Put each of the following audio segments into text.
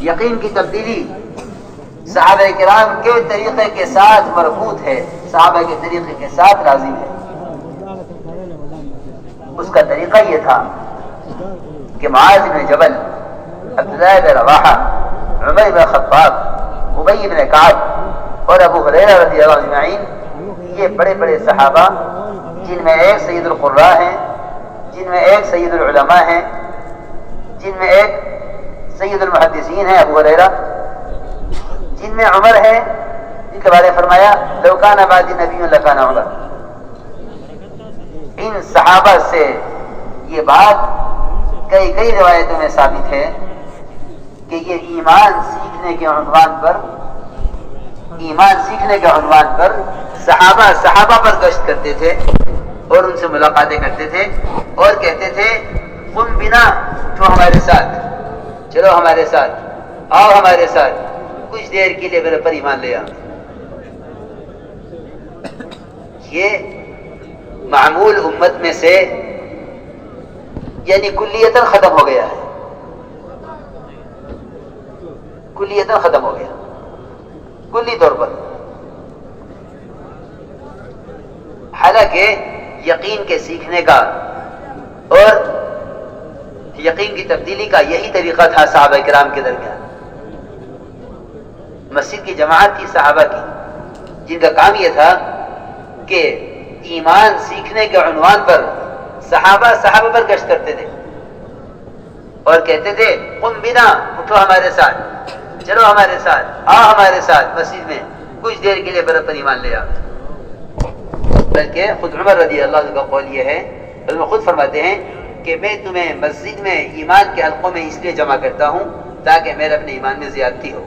یقین کی تبدیلی صحابہ کرام کے طریقے کے ساتھ مربوط ہے، صحابہ کے طریقے کے ساتھ لازم ہے۔ اس کا طریقہ یہ تھا کہ معاذ بن جبل، عبداللہ بن رواحہ، عمر بن خطاب، ابی بن کعب اور ابو ہریرہ رضی اللہ عنہ اجمعین، یہ بڑے بڑے صحابہ جن میں ایک سید القراء ہیں، جن میں ایک سید العلماء ہیں، جن میں ایک سید المحدثین ہیں ابو ہریرہ، جن میں عمر ہے جن کے بارے میں فرمایا لو کان بعدی نبی لکان عمر۔ ان صحابہ سے یہ بات کئی روایتوں میں ثابت ہے کہ یہ ایمان سیکھنے کے عنوان پر صحابہ پر گشت کرتے تھے اور ان سے ملاقاتیں کرتے تھے اور کہتے تھے قم بنا، تو ہمارے ساتھ، چلو ہمارے ساتھ، آؤ ہمارے ساتھ، کچھ دیر کے لیے میرے پر ایمان لے آؤ۔ یہ معمول امت میں سے یعنی کلیتاً ختم ہو گیا ہے، کلیتاً ختم ہو گیا، کلی طور پر۔ حالانکہ یقین کے سیکھنے کا اور یقین کی تبدیلی کا یہی طریقہ تھا صحابہ کرام کے درمیان۔ مسجد کی جماعت تھی صحابہ کی، جن کا کام یہ تھا کہ ایمان سیکھنے کے عنوان پر صحابہ پر گشت کرتے تھے اور کہتے تھے قم بنا، اٹھو ہمارے ساتھ، چلو ہمارے ساتھ، آؤ ہمارے ساتھ مسجد میں، کچھ دیر کے لیے میرے پر ایمان لے آؤ۔ بلکہ خود عمر رضی اللہ عنہ کا قول یہ ہے، وہ خود فرماتے ہیں کہ میں تمہیں مسجد میں ایمان کے حلقوں میں اس لیے جمع کرتا ہوں تاکہ میرے اپنے ایمان میں زیادتی ہو،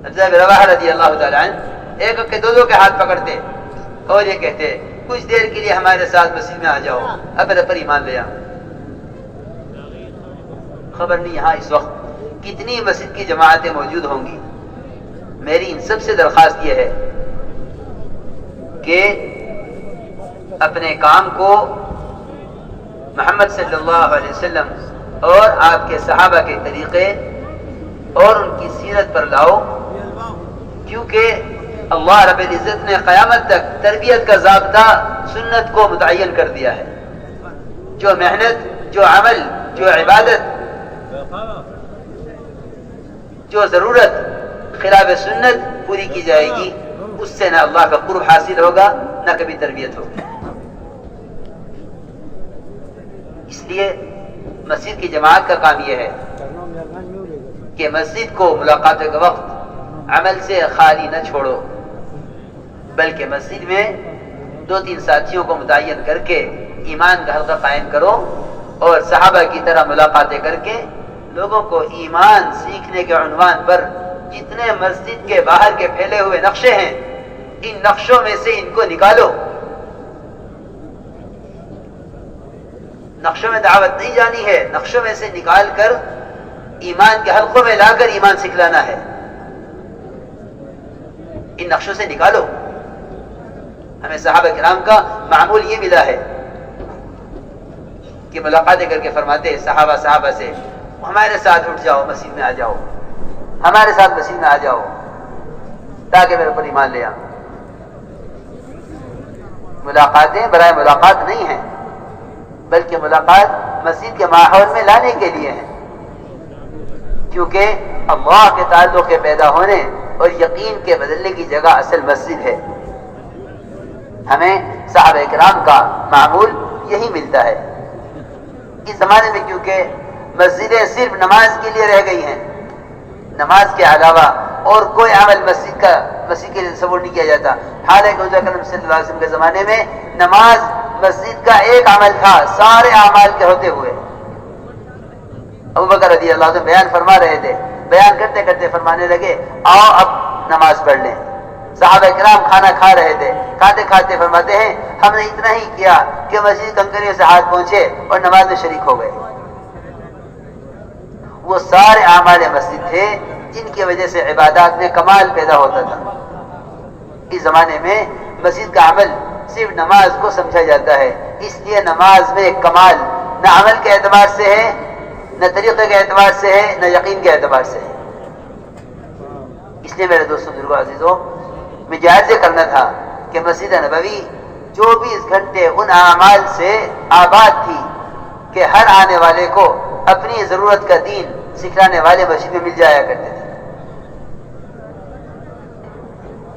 عبداللہ بن رواحہ رضی اللہ تعالیٰ عنہ ایک کے دو کے ہاتھ پکڑتے اور یہ کہتے کچھ دیر کے لیے ہمارے ساتھ مسجد میں آ جاؤ، اب میرے پر ایمان لے آؤ۔ خبر نہیں یہاں اس وقت کتنی مسجد کی جماعتیں موجود ہوں گی۔ میری ان سب سے درخواست یہ ہے کہ اپنے کام کو محمد صلی اللہ علیہ وسلم اور آپ کے صحابہ کے طریقے اور ان کی سیرت پر لاؤ، کیونکہ اللہ رب العزت نے قیامت تک تربیت کا ضابطہ سنت کو متعین کر دیا ہے۔ جو محنت، جو عمل، جو عبادت، جو ضرورت خلاف سنت پوری کی جائے گی، اس سے نہ اللہ کا قرب حاصل ہوگا نہ کبھی تربیت ہوگی۔ اس لیے مسجد کی جماعت کا کام یہ ہے کہ مسجد کو ملاقات کے وقت عمل سے خالی نہ چھوڑو، بلکہ مسجد میں 2-3 ساتھیوں کو متعین کر کے ایمان کا حلقہ قائم کرو اور صحابہ کی طرح ملاقاتیں کر کے لوگوں کو ایمان سیکھنے کے عنوان پر جتنے مسجد کے باہر کے پھیلے ہوئے نقشے ہیں، ان نقشوں میں سے ان کو نکالو۔ نقشوں میں دعوت نہیں جانی ہے، نقشوں میں سے نکال کر ایمان کے حلقوں میں لا کر ایمان سکھلانا ہے۔ ان نقشوں سے نکالو۔ ہمیں صحابہ کرام کا معمول یہ ملا ہے کہ ملاقاتیں کر کے فرماتے صحابہ سے ہمارے ساتھ اٹھ جاؤ، مسجد میں آ جاؤ، ہمارے ساتھ مسجد میں آ جاؤ تاکہ میرے پر ایمان لے آؤ۔ ملاقاتیں برائے ملاقات نہیں ہیں، بلکہ ملاقات مسجد کے ماحول میں لانے کے لیے ہے، کیونکہ اللہ کے تعلق کے پیدا ہونے اور یقین کے بدلنے کی جگہ اصل مسجد ہے۔ ہمیں صحابہ کرام کا معمول یہی ملتا ہے۔ اس زمانے میں کیونکہ مسجدیں صرف نماز کے لیے رہ گئی ہیں، نماز کے علاوہ اور کوئی عمل مسجد کے لیے تصور نہیں کیا جاتا۔ حالانکہ حضور اکرم صلی اللہ علیہ وسلم کے زمانے میں نماز مسجد کا ایک عمل تھا سارے اعمال کے ہوتے ہوئے۔ ابوبکر رضی اللہ عنہ بیان فرما رہے تھے، بیان کرتے کرتے فرمانے لگے آؤ اب نماز پڑھ لیں۔ صحابہ کرام کھانا کھا رہے تھے، کھاتے کھاتے فرماتے ہیں ہم نے اتنا ہی کیا کہ مسجد کنکریوں سے ہاتھ پہنچے اور نماز میں شریک ہو گئے۔ وہ سارے اعمال مسجد تھے جن کی وجہ سے عبادات میں کمال پیدا ہوتا تھا۔ اس زمانے میں مسجد کا عمل صرف نماز کو سمجھا جاتا ہے، اس لیے نماز میں کمال نہ عمل کے اعتبار سے ہے، نہ طریقے کے اعتبار سے ہے، نہ یقین کے اعتبار سے ہے۔ اس لیے میرے دوستوں بزرگوں عزیزوں، میں جائزہ کرنا تھا کہ مسجد نبوی 24 گھنٹے ان اعمال سے آباد تھی کہ ہر آنے والے کو اپنی ضرورت کا دین سکھلانے والے مسجد میں مل جایا کرتے تھے۔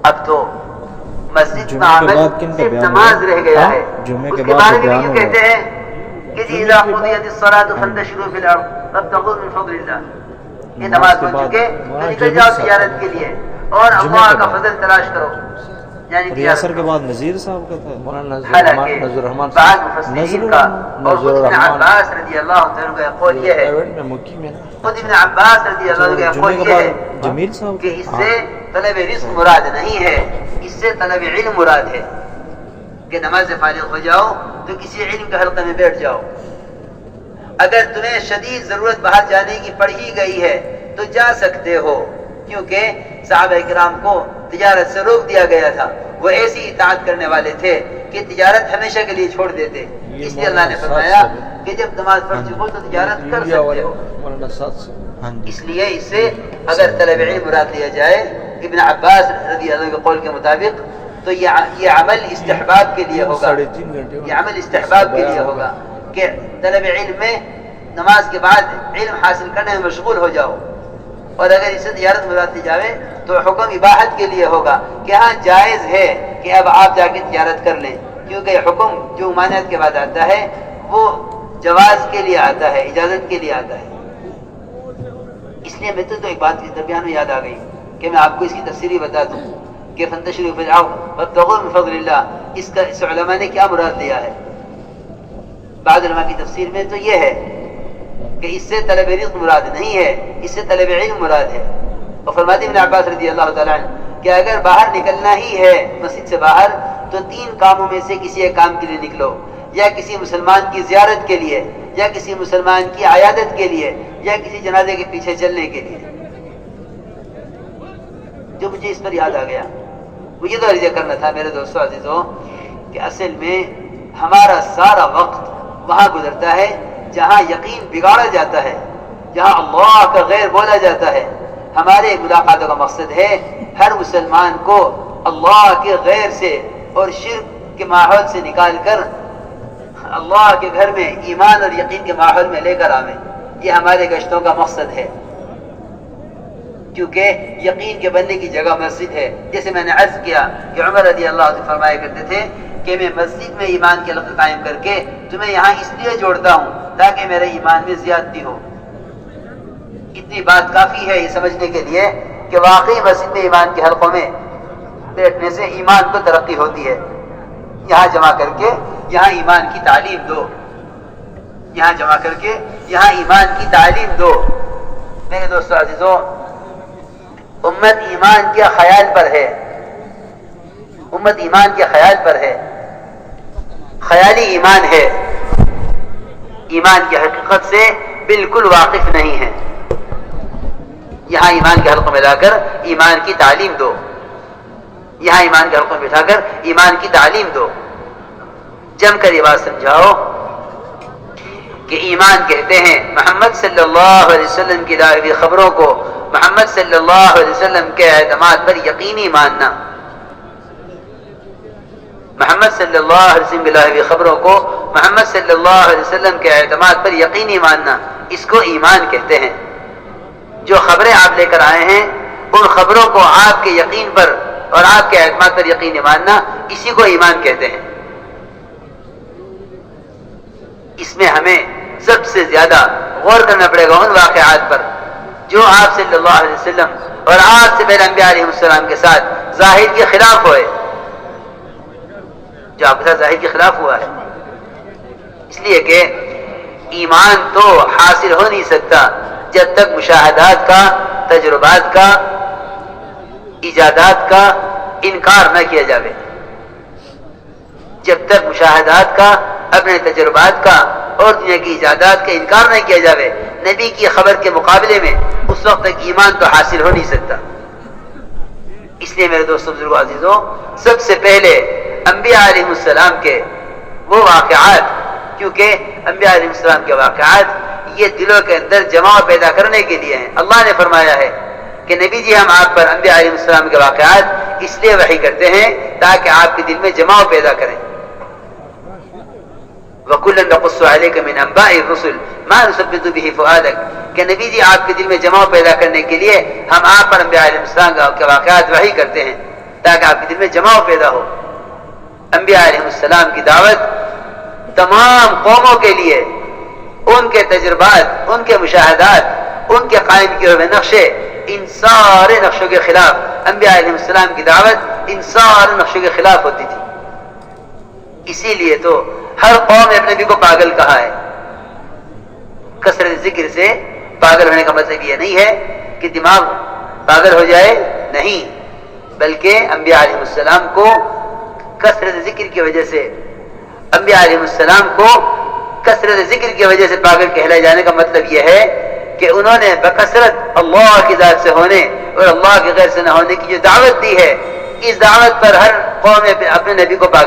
اب تو مسجد میں عمل صرف نماز رہ گیا ہے۔ اس کے بارے میں یوں کہتے ہیں کہ جی اذا قضیت الصلاۃ فانتشروا فی الارض وابتغوا من فضل اللہ، یہ نماز ہو چکے تو نکل جاؤ تجارت کے لیے اور اللہ کا فضل تلاش کرو، یعنی اثر کے بعد نذیر صاحب کا تھا، مولانا نذر رحمان بعض مفسرین کا اور خود ابن عباس رضی اللہ عنہ کا قول یہ ہے، خود ابن عباس رضی اللہ عنہ کا قول یہ ہے جمیل صاحب کہ اس سے طلب رزق مراد نہیں ہے، اس سے طلب علم مراد ہے کہ نماز سے فارغ ہو جاؤ تو کسی علم کے حلقے میں بیٹھ جاؤ۔ اگر تمہیں شدید ضرورت باہر جانے کی پڑ ہی گئی ہے تو جا سکتے ہو، کیونکہ صحابہ کرام کو تجارت سے روک دیا گیا تھا، وہ ایسی اطاعت کرنے والے تھے کہ تجارت ہمیشہ کے لیے چھوڑ دیتے، اس لیے اللہ نے فرمایا کہ جب نماز پڑھ چکو تو تجارت کر سکتے ہو۔ اس لیے اس سے اگر طلب علم مراد لیا جائے ابن عباس رضی اللہ عنہ کے قول کے مطابق تو یہ عمل استحباب کے لیے ہوگا، یہ عمل استحباب کے لیے ہوگا کہ طلب علم میں نماز کے بعد علم حاصل کرنے میں مشغول ہو جاؤ، اور اگر اسے تجارت مراد لی جاوے تو حکم اباحت کے لیے ہوگا کہ ہاں جائز ہے کہ اب آپ جا کے تجارت کر لیں، کیونکہ حکم جو ممانعت کے بعد آتا ہے وہ جواز کے لیے آتا ہے، اجازت کے لیے آتا ہے۔ اس لیے میں تو ایک بات کی درمیان میں یاد آ گئی کہ میں آپ کو اس کی تفسیری بتا دوں کہ فانتشروا فی الارض وابتغوا من فضل اللہ، اس کا اس علماء نے کیا مراد لیا ہے۔ بعض علماء کی تفسیر میں تو یہ ہے کہ اس سے طلب رزق مراد نہیں ہے، اس سے طلب علم مراد ہے۔ اور فرماتے ابن عباس رضی اللہ تعالیٰ عنہ کہ اگر باہر نکلنا ہی ہے مسجد سے باہر تو 3 کاموں میں سے کسی ایک کام کے لیے نکلو، یا کسی مسلمان کی زیارت کے لیے، یا کسی مسلمان کی عیادت کے لیے، یا کسی جنازے کے پیچھے چلنے کے لیے۔ جو مجھے اس پر یاد آ گیا مجھے تو عرض کرنا تھا میرے دوستو عزیزوں کہ اصل میں ہمارا سارا وقت وہاں گزرتا ہے جہاں یقین بگاڑا جاتا ہے، جہاں اللہ کا غیر بولا جاتا ہے۔ ہمارے ملاقاتوں کا مقصد ہے ہر مسلمان کو اللہ کے غیر سے اور شرک کے ماحول سے نکال کر اللہ کے گھر میں ایمان اور یقین کے ماحول میں لے کر آویں۔ یہ ہمارے گشتوں کا مقصد ہے، کیونکہ یقین کے بننے کی جگہ مسجد ہے۔ جیسے میں نے عرض کیا کہ عمر رضی اللہ عنہ فرمایا کرتے تھے کہ میں مسجد میں ایمان کے لفظ قائم کر کے تمہیں یہاں اس لیے جوڑتا ہوں تاکہ میرے ایمان میں زیادتی ہو۔ اتنی بات کافی ہے یہ سمجھنے کے لیے کہ واقعی مسجد میں ایمان کے حلقوں میں بیٹھنے سے ایمان کو ترقی ہوتی ہے۔ یہاں جمع کر کے یہاں ایمان کی تعلیم دو، یہاں جمع کر کے یہاں ایمان کی تعلیم دو۔ میرے دوستو عزیزوں، امت ایمان کے خیال پر ہے، امت ایمان کے خیال پر ہے، خیالی ایمان ہے، ایمان کی حقیقت سے بالکل واقف نہیں ہے۔ یہاں ایمان کے حلقوں میں لا کر ایمان کی تعلیم دو، یہاں ایمان کے حلقوں میں بٹھا کر ایمان کی تعلیم دو۔ جم کر یہ بات سمجھاؤ کہ ایمان کہتے ہیں محمد صلی اللہ علیہ وسلم کی لائی ہوئی خبروں کو محمد صلی اللہ علیہ وسلم کے اعتماد پر یقینی ماننا، محمد صلی اللہ علیہ وسلم کی لائی ہوئی خبروں کو محمد صلی اللہ علیہ وسلم کے اعتماد پر یقینی ماننا، اس کو ایمان کہتے ہیں۔ جو خبریں آپ لے کر آئے ہیں ان خبروں کو آپ کے یقین پر اور آپ کے اعتماد پر یقینی ماننا، اسی کو ایمان کہتے ہیں۔ اس میں ہمیں سب سے زیادہ غور کرنا پڑے گا ان واقعات پر جو آپ صلی اللہ علیہ وسلم اور آپ سے پہلے انبیاء علیہ السلام کے ساتھ ظاہر کے خلاف ہوئے، جو آپ کے ساتھ ظاہر کے خلاف ہوا ہے۔ اس لیے کہ ایمان تو حاصل ہو نہیں سکتا جب تک مشاہدات کا، تجربات کا، ایجادات کا انکار نہ کیا جاوے۔ جب تک مشاہدات کا، اپنے تجربات کا اور دنیا کی ایجادات کا انکار نہ کیا جاوے نبی کی خبر کے مقابلے میں، اس وقت تک ایمان تو حاصل ہو نہیں سکتا۔ اس لیے میرے دوستوں بزرگوں عزیزوں، سب سے پہلے انبیاء علیہ السلام کے وہ واقعات، کیونکہ انبیاء علیہ السلام کے واقعات یہ دلوں کے اندر جماع پیدا کرنے کے لیے ہیں۔ اللہ نے فرمایا ہے کہ نبی جی ہم آپ پر انبیاء علیہ السلام کے واقعات اس لیے وحی کرتے ہیں تاکہ آپ کے دل میں جماع پیدا کریں۔ وَكُلًّا نَقُصُّ عَلَيْكَ مِنْ أَنْبَاءِ الرُّسُلِ مَا نُثَبِّتُ بِهِ فُؤَادَكَ، کہ نبی جی آپ کے دل میں جماع پیدا کرنے کے لیے ہم آپ پر انبیاء علیہ السلام کے واقعات وحی کرتے ہیں تاکہ آپ کے دل میں جماع پیدا ہو۔ انبیاء علیہ السلام کی دعوت تمام قوموں کے لیے، ان کے تجربات، ان کے مشاہدات، ان کے قائم کیے ہوئے نقشے، ان سارے نقشوں کے خلاف انبیاء علیہ السلام کی دعوت ان سارے نقشوں کے خلاف ہوتی تھی۔ اسی لیے تو ہر قوم نے اپنے نبی کو پاگل کہا ہے۔ کثرت ذکر سے پاگل ہونے کا مطلب یہ نہیں ہے کہ دماغ پاگل ہو جائے، نہیں، بلکہ انبیاء علیہ السلام کو کثرت ذکر کی وجہ سے، انبیاء علیہ السلام کو کثرت ذکر کی وجہ سے پاگل کہلائے جانے کا مطلب یہ ہے کہ انہوں نے بکثرت اللہ کی ذات سے ہونے اور اللہ کے غیر سے نہ ہونے کی جو دعوت دی ہے، اس دعوت پر ہر قوم اپنے نبی کو پاگل